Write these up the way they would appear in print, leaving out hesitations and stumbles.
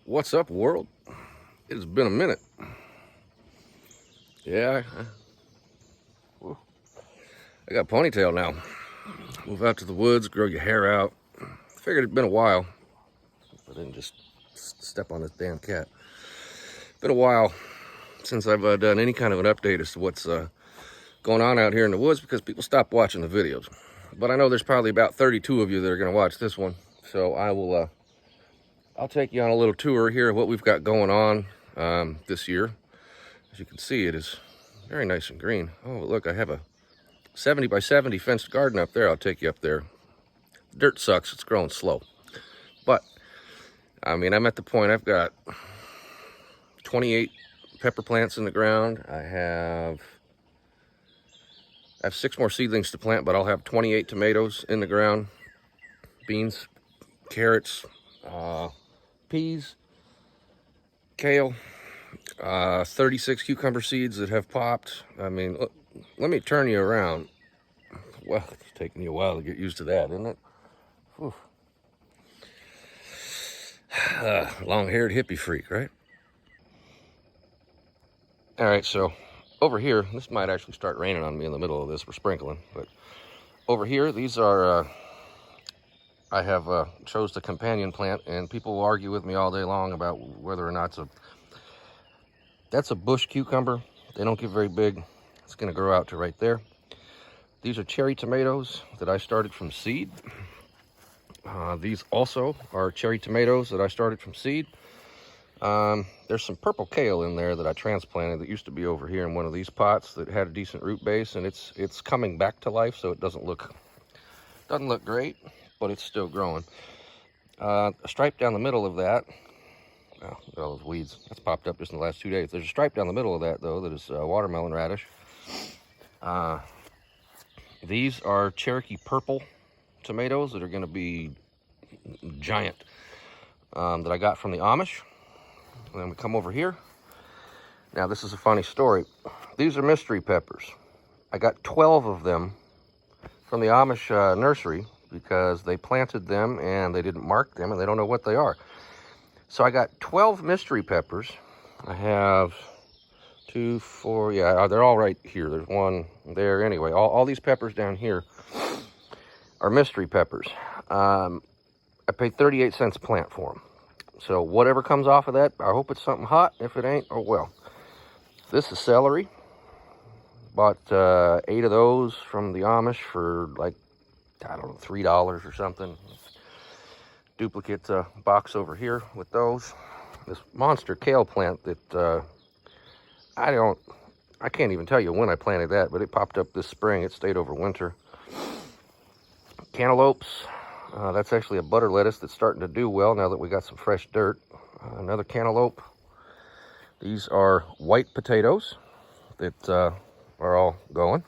What's up, world? It has been a minute. Yeah, I got a ponytail now. Move out to the woods, grow your hair out. Figured it'd been a while. I didn't just step on this damn cat. Been a while since I've done any kind of an update as to what's going on out here in the woods because people stopped watching the videos. But I know there's probably about 32 of you that are going to watch this one, so I'll take you on a little tour here of what we've got going on this year. As you can see, it is very nice and green. Oh, look, I have a 70 by 70 fenced garden up there. I'll take you up there. Dirt sucks, it's growing slow. But, I mean, I'm at the point I've got 28 pepper plants in the ground. I have 6 more seedlings to plant, but I'll have 28 tomatoes in the ground. Beans, carrots, peas, kale, 36 cucumber seeds that have popped. I mean, let me turn you around. Well, it's taking you a while to get used to that, isn't it? Long-haired hippie freak, right? All right, so over here, this might actually start raining on me in the middle of this. We're sprinkling, but over here, these are, I have chose the companion plant, and people will argue with me all day long about whether or not that's a bush cucumber. They don't get very big. It's going to grow out to right there. These are cherry tomatoes that I started from seed. These also are cherry tomatoes that I started from seed. There's some purple kale in there that I transplanted that used to be over here in one of these pots that had a decent root base, and it's coming back to life, so it doesn't look great, but it's still growing. A stripe down the middle of that. Oh, look at all those weeds. That's popped up just in the last 2 days. There's a stripe down the middle of that, though, that is watermelon radish. These are Cherokee purple tomatoes that are going to be giant, that I got from the Amish. And then we come over here. Now, this is a funny story. These are mystery peppers. I got 12 of them from the Amish nursery because they planted them and they didn't mark them and they don't know what they are. So I got 12 mystery peppers. I have 2, 4, yeah, they're all right here. There's one there. Anyway, all these peppers down here are mystery peppers. I paid 38 cents a plant for them. So whatever comes off of that, I hope it's something hot. If it ain't, oh well. This is celery. Bought 8 of those from the Amish for like, I don't know, $3 or something. Duplicate box over here with those. This monster kale plant that I can't even tell you when I planted that, but it popped up this spring. It stayed over winter. Cantaloupes. That's actually a butter lettuce that's starting to do well now that we got some fresh dirt. Another cantaloupe. These are white potatoes that are all going.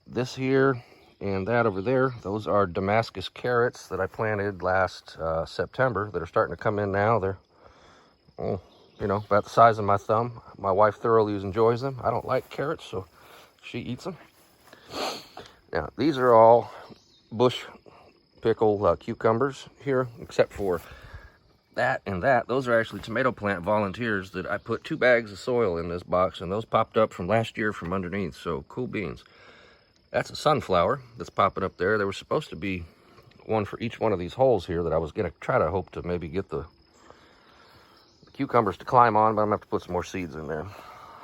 This here and that over there, those are Damascus carrots that I planted last September that are starting to come in now. They're, about the size of my thumb. My wife thoroughly enjoys them. I don't like carrots, so she eats them. Now, these are all bush pickle cucumbers here, except for that and that. Those are actually tomato plant volunteers that I put 2 bags of soil in this box, and those popped up from last year from underneath, so cool beans. That's a sunflower that's popping up there. There was supposed to be one for each one of these holes here that I was going to try to hope to maybe get the cucumbers to climb on, but I'm going to have to put some more seeds in there.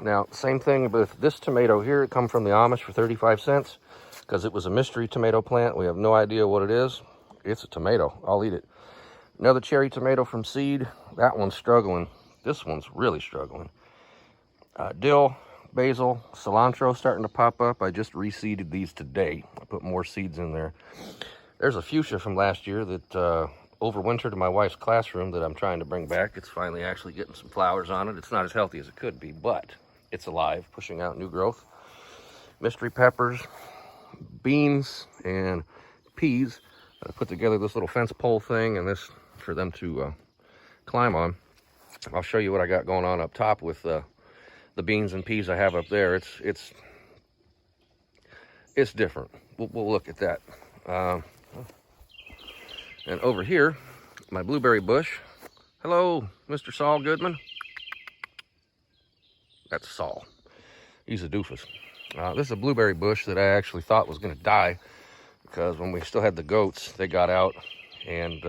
Now, same thing with this tomato here. It come from the Amish for 35 cents because it was a mystery tomato plant. We have no idea what it is. It's a tomato. I'll eat it. Another cherry tomato from seed. That one's struggling. This one's really struggling. Dill, basil, cilantro starting to pop up. I just reseeded these today. I put more seeds in there. There's a fuchsia from last year that overwintered in my wife's classroom that I'm trying to bring back. It's finally actually getting some flowers on it. It's not as healthy as it could be, but it's alive, pushing out new growth. Mystery peppers, beans, and peas. I put together this little fence pole thing and this for them to climb on. I'll show you what I got going on up top with the beans and peas I have up there. It's different. We'll look at that. And over here, my blueberry bush Hello, Mr. Saul Goodman. That's Saul. He's a doofus. This is a blueberry bush that I actually thought was going to die because when we still had the goats, they got out, and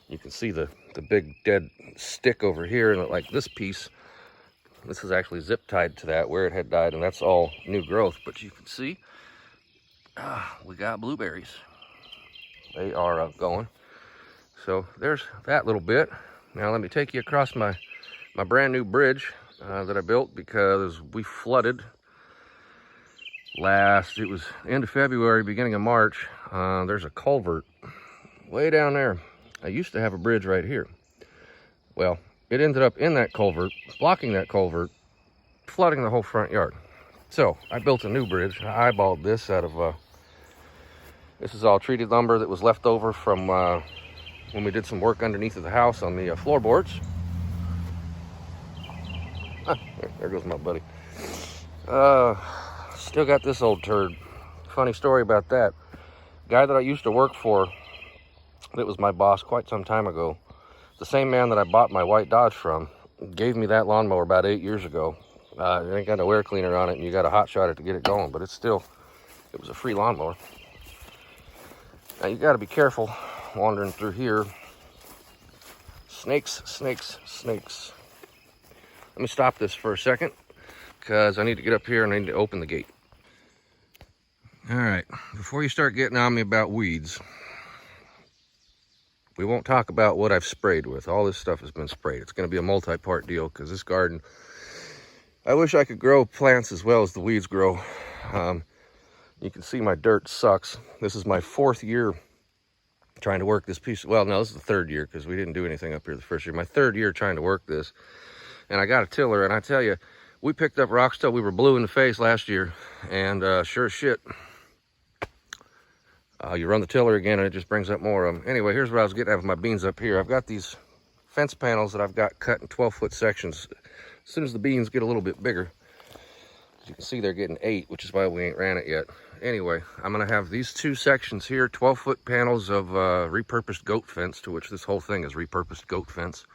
you can see the big dead stick over here, and like this piece, this is actually zip tied to that where it had died, and that's all new growth. But you can see we got blueberries. They are going. So there's that little bit. Now let me take you across my brand new bridge that I built because we flooded it was end of February, beginning of March. There's a culvert way down there. I used to have a bridge right here. Well, it ended up in that culvert, blocking that culvert, flooding the whole front yard. So I built a new bridge. I eyeballed this out of, this is all treated lumber that was left over from when we did some work underneath of the house on the floorboards. There goes my buddy. Still got this old turd. Funny story about that. Guy that I used to work for, that was my boss quite some time ago, the same man that I bought my white Dodge from, gave me that lawnmower about 8 years ago. It ain't got no air cleaner on it, and you got to hot shot it to get it going, but it was a free lawnmower. Now you got to be careful wandering through here. Snakes, snakes, snakes. Let me stop this for a second because I need to get up here and I need to open the gate. All right, before you start getting on me about weeds, we won't talk about what I've sprayed with. All this stuff has been sprayed. It's going to be a multi-part deal because this garden, I wish I could grow plants as well as the weeds grow. You can see my dirt sucks. This is my 4th year trying to work this piece. Well, no, this is the 3rd year because we didn't do anything up here the 1st year. My 3rd year trying to work this. And I got a tiller, and I tell you, we picked up rocks till we were blue in the face last year. And sure as shit, you run the tiller again and it just brings up more of them. Anyway, here's what I was getting at with my beans up here. I've got these fence panels that I've got cut in 12-foot sections. As soon as the beans get a little bit bigger, as you can see, they're getting 8, which is why we ain't ran it yet. Anyway, I'm going to have these 2 sections here, 12-foot panels of repurposed goat fence, to which this whole thing is repurposed goat fence.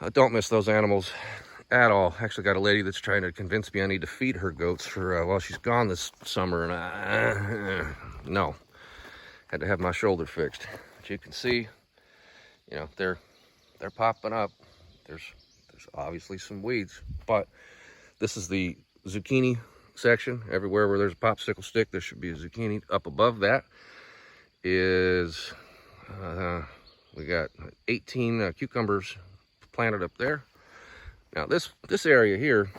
I don't miss those animals at all. Actually got a lady that's trying to convince me I need to feed her goats for while she's gone this summer, and no, had to have my shoulder fixed. But you can see, you know, they're popping up. There's obviously some weeds, but this is the zucchini section. Everywhere where there's a popsicle stick, there should be a zucchini. Up above that is we got 18 cucumbers planted up there. Now this area here,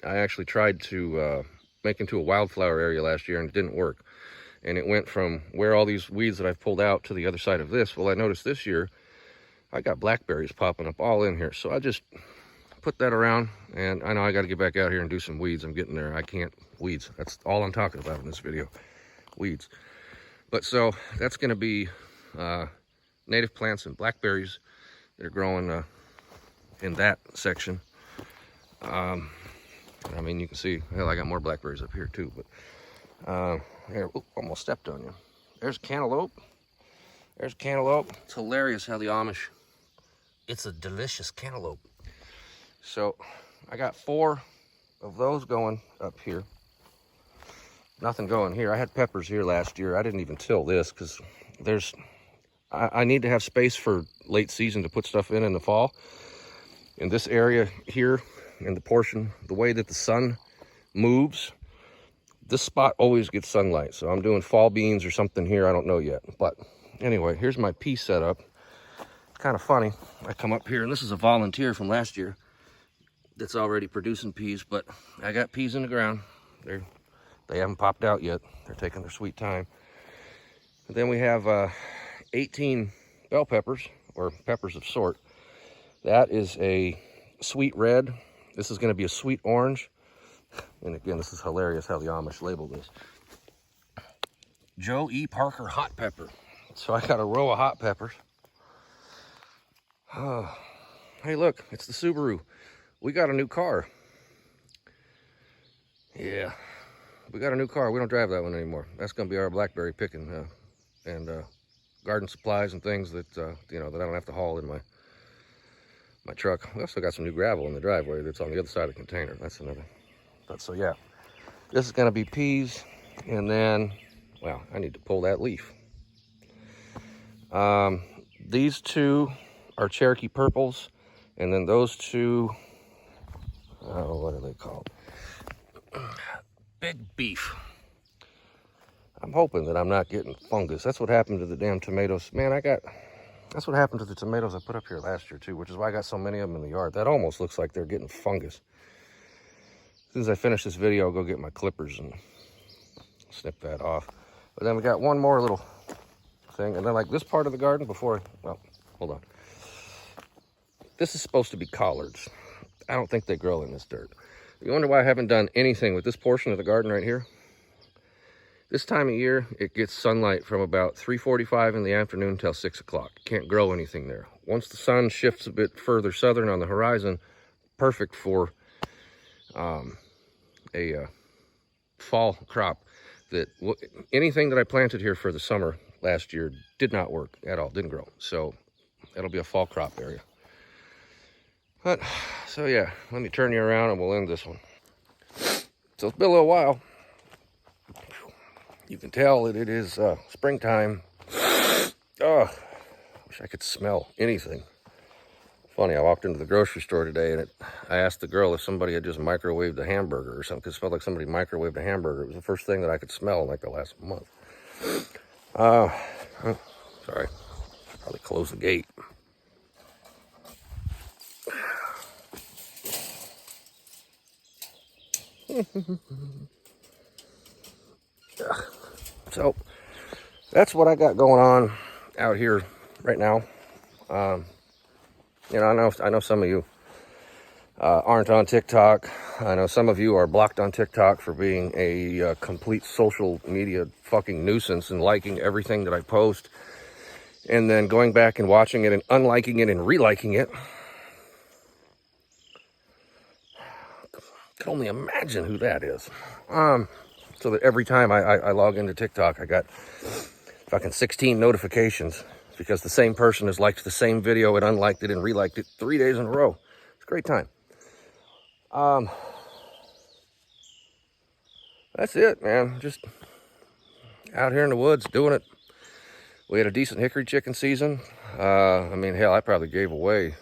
I actually tried to make into a wildflower area last year, and it didn't work. And it went from where all these weeds that I've pulled out to the other side of this. Well, I noticed this year I got blackberries popping up all in here, so I just put that around. And I know I got to get back out here and do some weeds. I'm getting there. I can't weeds. That's all I'm talking about in this video, weeds. But so that's going to be native plants and blackberries that are growing in that section. I mean, you can see, hell, I got more blackberries up here too, but here, almost stepped on you. There's cantaloupe. There's cantaloupe. It's hilarious how the Amish, it's a delicious cantaloupe. So I got 4 of those going up here. Nothing going here. I had peppers here last year. I didn't even till this because I need to have space for late season to put stuff in the fall. In this area here, in the portion, the way that the sun moves, this spot always gets sunlight. So I'm doing fall beans or something here. I don't know yet. But anyway, here's my pea setup. It's kind of funny. I come up here, and this is a volunteer from last year that's already producing peas, but I got peas in the ground. They haven't popped out yet. They're taking their sweet time. And then we have 18 bell peppers, or peppers of sort. That is a sweet red. This is going to be a sweet orange. And again, this is hilarious how the Amish label this. Joe E. Parker hot pepper. So I got a row of hot peppers. Hey, look, it's the Subaru. We got a new car. Yeah, we got a new car. We don't drive that one anymore. That's going to be our blackberry picking and garden supplies and things that, you know, that I don't have to haul in my truck. We also got some new gravel in the driveway that's on the other side of the container. That's another. But so yeah, this is gonna be peas, and then, well, I need to pull that leaf. These two are Cherokee purples, and then those two, oh, what are they called? Big beef. I'm hoping that I'm not getting fungus. That's what happened to the damn tomatoes. Man, that's what happened to the tomatoes I put up here last year too, which is why I got so many of them in the yard. That almost looks like they're getting fungus. As soon as I finish this video, I'll go get my clippers and snip that off. But then we got one more little thing, and then like this part of the garden before, well, hold on. This is supposed to be collards. I don't think they grow in this dirt. You wonder why I haven't done anything with this portion of the garden right here? This time of year, it gets sunlight from about 3:45 in the afternoon till 6 o'clock. Can't grow anything there. Once the sun shifts a bit further southern on the horizon, perfect for a fall crop. Anything that I planted here for the summer last year did not work at all, didn't grow. So that'll be a fall crop area. But, so yeah, let me turn you around and we'll end this one. So it's been a little while. You can tell that it is springtime. Oh, wish I could smell anything. Funny, I walked into the grocery store today and I asked the girl if somebody had just microwaved a hamburger or something, because it smelled like somebody microwaved a hamburger. It was the first thing that I could smell in like the last month. Sorry, probably close the gate. So that's what I got going on out here right now. You know, I know some of you aren't on TikTok. I know some of you are blocked on TikTok for being a complete social media fucking nuisance and liking everything that I post, and then going back and watching it and unliking it and reliking it. I can only imagine who that is. So that every time I log into TikTok, I got fucking 16 notifications because the same person has liked the same video and unliked it and reliked it 3 days in a row. It's a great time. That's it, man. Just out here in the woods doing it. We had a decent hickory chicken season. I mean, hell, I probably gave away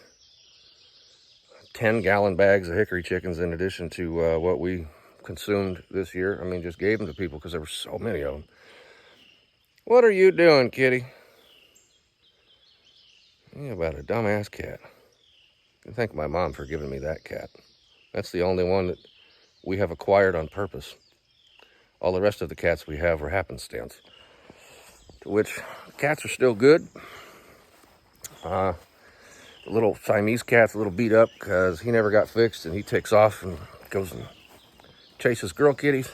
10-gallon bags of hickory chickens in addition to what we consumed this year. I mean, just gave them to people because there were so many of them. What are you doing, kitty? Yeah, about a dumbass cat. I thank my mom for giving me that cat. That's the only one that we have acquired on purpose. All the rest of the cats we have are happenstance. To which, cats are still good. The little Siamese cat's a little beat up because he never got fixed, and he takes off and goes and chases girl kitties.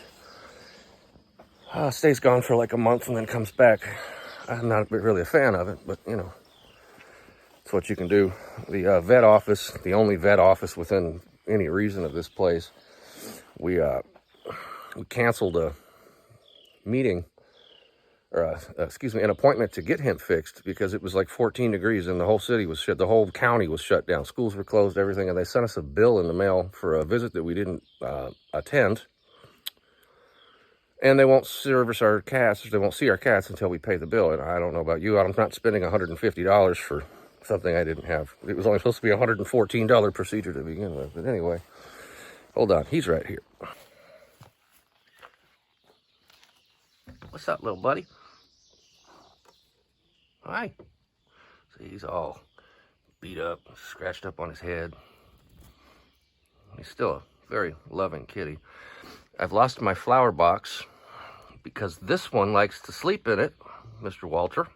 Stays gone for like a month and then comes back. I'm not really a fan of it, but you know, it's what you can do. The vet office, the only vet office within any reason of this place, we canceled a meeting, or an appointment to get him fixed because it was like 14 degrees and the whole city was shut. The whole county was shut down. Schools were closed, everything, and they sent us a bill in the mail for a visit that we didn't attend. And they won't service our cats. They won't see our cats until we pay the bill. And I don't know about you. I'm not spending $150 for something I didn't have. It was only supposed to be a $114 procedure to begin with. But anyway, hold on. He's right here. What's up, little buddy? Hi. See, he's all beat up, scratched up on his head. He's still a very loving kitty. I've lost my flower box because this one likes to sleep in it, Mr. Walter.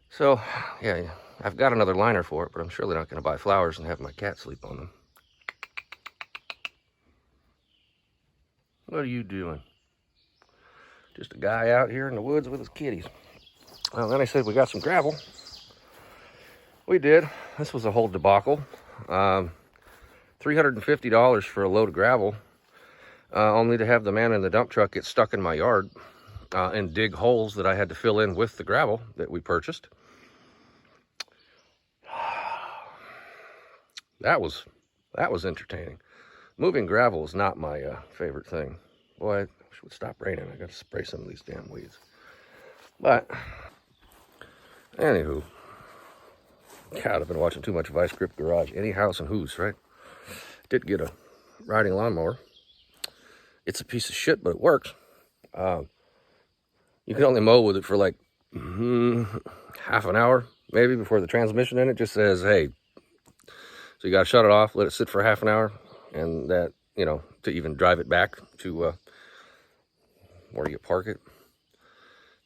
So, yeah, I've got another liner for it, but I'm surely not going to buy flowers and have my cat sleep on them. What are you doing? Just a guy out here in the woods with his kitties. Well, then I said we got some gravel. We did. This was a whole debacle. $350 for a load of gravel, only to have the man in the dump truck get stuck in my yard and dig holes that I had to fill in with the gravel that we purchased. That was entertaining. Moving gravel is not my favorite thing. Boy, I wish it would stop raining. I got to spray some of these damn weeds. But anywho, God, I've been watching too much Vice Grip Garage. Any house and whose, right? Did get a riding lawnmower. It's a piece of shit, but it works. You can only mow with it for like half an hour, maybe, before the transmission in it just says, hey. So you got to shut it off, let it sit for half an hour, and that, you know, to even drive it back to where you park it.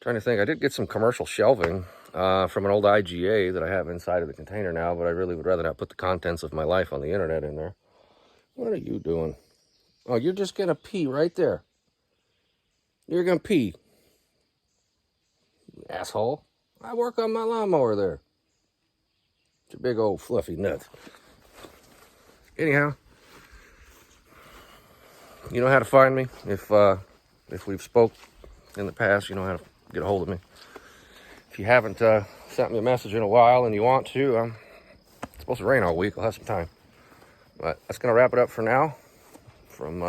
Trying to think, I did get some commercial shelving from an old IGA that I have inside of the container now, but I really would rather not put the contents of my life on the internet in there. What are you doing? Oh, you're just going to pee right there. You're going to pee. You asshole. I work on my lawnmower there. It's a big old fluffy nut. Anyhow, you know how to find me. If we've spoke in the past, you know how to get a hold of me. If you haven't sent me a message in a while and you want to, it's supposed to rain all week. I'll have some time. But that's going to wrap it up for now. From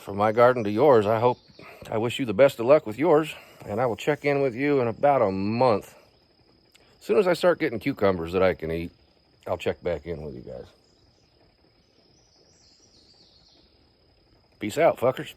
my garden to yours, I wish you the best of luck with yours. And I will check in with you in about a month. As soon as I start getting cucumbers that I can eat, I'll check back in with you guys. Peace out, fuckers.